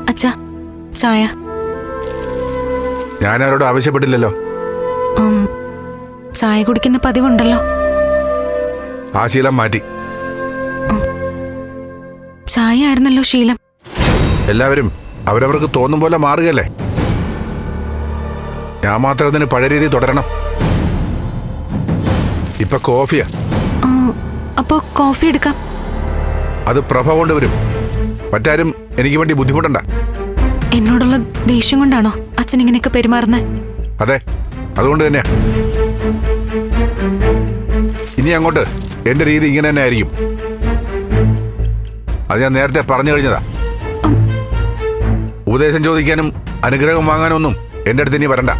അച്ഛാ, ചായ. ഞാനാരോടും ആവശ്യപ്പെട്ടില്ലല്ലോ. ചായ കുടിക്കുന്ന പതിവുണ്ടല്ലോ. ആ ശീലം മാറ്റി. ചായ ആയിരുന്നല്ലോ ശീലം. എല്ലാവരും അവരവർക്ക് തോന്നും പോലെ മാറുകയല്ലേ. ഞാൻ മാത്രം അതിന് പഴയ രീതി തുടരണം. ഇപ്പൊ കോഫിയാ. അപ്പോ കോഫി എടുക്കാം. അത് പ്രഭ കൊണ്ടുവരും. മറ്റാരും എനിക്ക് വേണ്ടി ബുദ്ധിമുട്ടണ്ട. എന്നോടുള്ള ദേഷ്യം കൊണ്ടാണോ അച്ഛൻ ഇങ്ങനെയൊക്കെ പെരുമാറുന്നത്? അതെ, അതുകൊണ്ട് തന്നെയാ. ഇനി അങ്ങോട്ട് എന്റെ രീതി ഇങ്ങനെ തന്നെ ആയിരിക്കും. അത് ഞാൻ നേരത്തെ പറഞ്ഞു കഴിഞ്ഞതാ. ഉപദേശം ചോദിക്കാനും അനുഗ്രഹം വാങ്ങാനും ഒന്നും എന്റെ അടുത്ത് ഇനി വരണ്ട.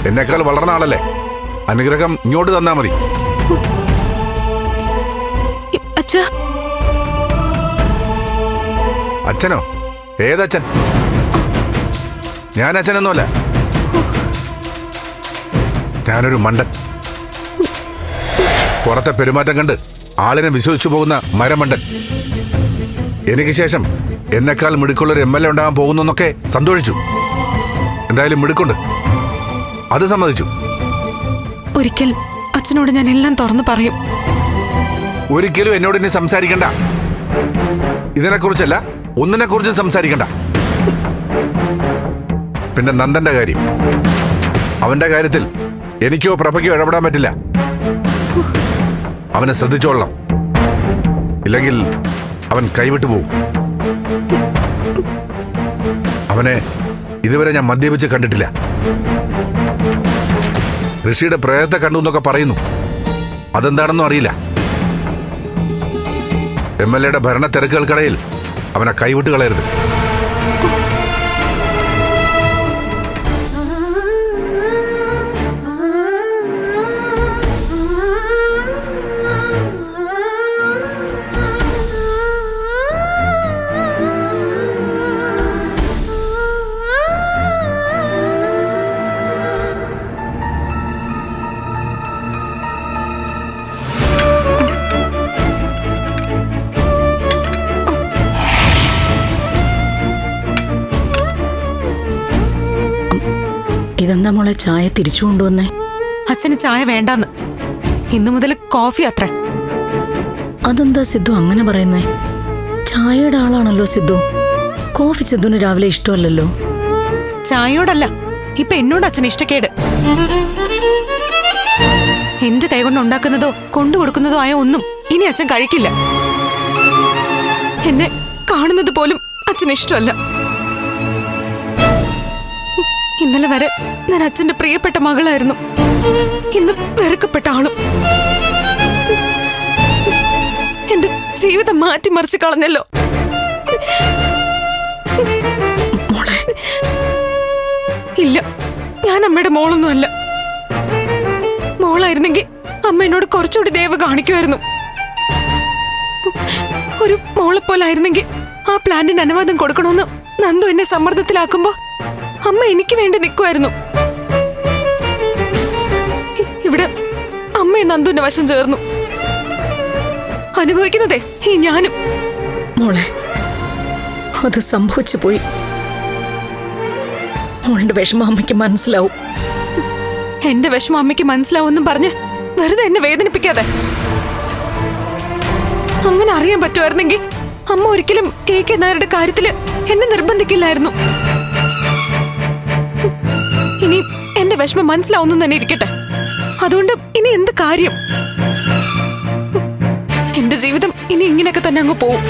എന്നെക്കാൾ വളർന്ന ആളല്ലേ, അനുഗ്രഹം ഇങ്ങോട്ട് തന്നാ മതി. അച്ഛാ. അച്ഛനോ? ഏതച്ഛൻ? ഞാൻ അച്ഛനൊന്നുമല്ല. ഞാനൊരു മണ്ടൻ. പുറത്തെ പെരുമാറ്റം കണ്ട് ആളിനെ വിശ്വസിച്ചു പോകുന്ന മരമണ്ടൻ. എനിക്ക് ശേഷം എന്നെക്കാൾ മിടുക്കുള്ളൊരു MLA ഉണ്ടാകാൻ പോകുന്നു എന്നൊക്കെ സന്തോഷിച്ചു. എന്തായാലും മിടുക്കുണ്ട്, അത് സമ്മതിച്ചു. ഒരിക്കൽ അച്ഛനോട് ഞാൻ എല്ലാം തുറന്നു പറയും. ഒരിക്കലും എന്നോട് ഇനി സംസാരിക്കണ്ട. ഇതിനെക്കുറിച്ചല്ല, ഒന്നിനെക്കുറിച്ചും സംസാരിക്കണ്ട. പിന്നെ നന്ദന്റെ കാര്യം, അവന്റെ കാര്യത്തിൽ എനിക്കോ പ്രഭയ്ക്കോ ഇടപെടാൻ പറ്റില്ല. അവനെ ശ്രദ്ധിച്ചോളണം, ഇല്ലെങ്കിൽ അവൻ കൈവിട്ടു പോവും. അവനെ ഇതുവരെ ഞാൻ മദ്യപിച്ച് കണ്ടിട്ടില്ല. ഋഷിയുടെ പ്രേതത്തെ കണ്ടു എന്നൊക്കെ പറയുന്നു. അതെന്താണെന്നും അറിയില്ല. MLA ഭരണ തിരക്കുകൾക്കിടയിൽ അവനെ കൈവിട്ട് കളയരുത്. ഇതെന്താ മോളെ ചായ തിരിച്ചു കൊണ്ടുവന്നേ? അച്ഛന് ചായ വേണ്ടാന്ന്. ഇന്നു മുതൽ കോഫി അത്ര. അതെന്താ സിദ്ധു അങ്ങനെ പറയുന്നേ? ചായയുടെ ആളാണല്ലോ സിദ്ധു. കോഫി സിദ്ധുവിന് രാവിലെ ഇഷ്ടമല്ലല്ലോ. ചായയോടല്ല, ഇപ്പൊ എന്നോട് അച്ഛൻ ഇഷ്ടക്കേട്. എന്റെ കൈകൊണ്ട് ഉണ്ടാക്കുന്നതോ കൊണ്ടു കൊടുക്കുന്നതോ ആയ ഒന്നും ഇനി അച്ഛൻ കഴിക്കില്ല. എന്നെ കാണുന്നത് പോലും അച്ഛന് ഇഷ്ടമല്ല. ഇന്നലെ വരെ ഞാൻ അച്ഛന്റെ പ്രിയപ്പെട്ട മകളായിരുന്നു. ഇന്ന് വെറുക്കപ്പെട്ട ആളും. എന്റെ ജീവിതം മാറ്റിമറിച്ച് കളഞ്ഞല്ലോ. ഇല്ല, ഞാൻ അമ്മയുടെ മോളൊന്നുമല്ല. മോളായിരുന്നെങ്കിൽ അമ്മ എന്നോട് കുറച്ചുകൂടി ദയവ് കാണിക്കുമായിരുന്നു. ഒരു മോളെപ്പോലായിരുന്നെങ്കിൽ ആ പ്ലാന്റിന് അനുവാദം കൊടുക്കണമെന്ന് നന്ദു എന്നെ സമ്മർദ്ദത്തിലാക്കുമ്പോ അമ്മ എനിക്ക് വേണ്ടി നിൽക്കുമായിരുന്നു. ഇവിടെ അമ്മയെ നന്ദുവിന്റെ വശം ചേർന്നു. അനുഭവിക്കുന്നതേ ഈ ഞാനും. മോളെ, അത് സംഭവിച്ചു പോയി. മോളുടെ വിഷമം അമ്മയ്ക്ക് മനസ്സിലാവും. എന്റെ വിഷമം അമ്മയ്ക്ക് മനസ്സിലാവുമെന്നും പറഞ്ഞ് വെറുതെ എന്നെ വേദനിപ്പിക്കാതെ. അങ്ങനെ അറിയാൻ പറ്റുമായിരുന്നെങ്കിൽ അമ്മ ഒരിക്കലും KK നായരുടെ കാര്യത്തില് എന്നെ നിർബന്ധിക്കില്ലായിരുന്നു. ഇനി എന്റെ വിഷമം മനസ്സിലാവുന്നു തന്നെ ഇരിക്കട്ടെ. അതുകൊണ്ട് ഇനി എന്ത് കാര്യം? എന്റെ ജീവിതം ഇനി ഇങ്ങനെയൊക്കെ തന്നെ അങ്ങ് പോവും.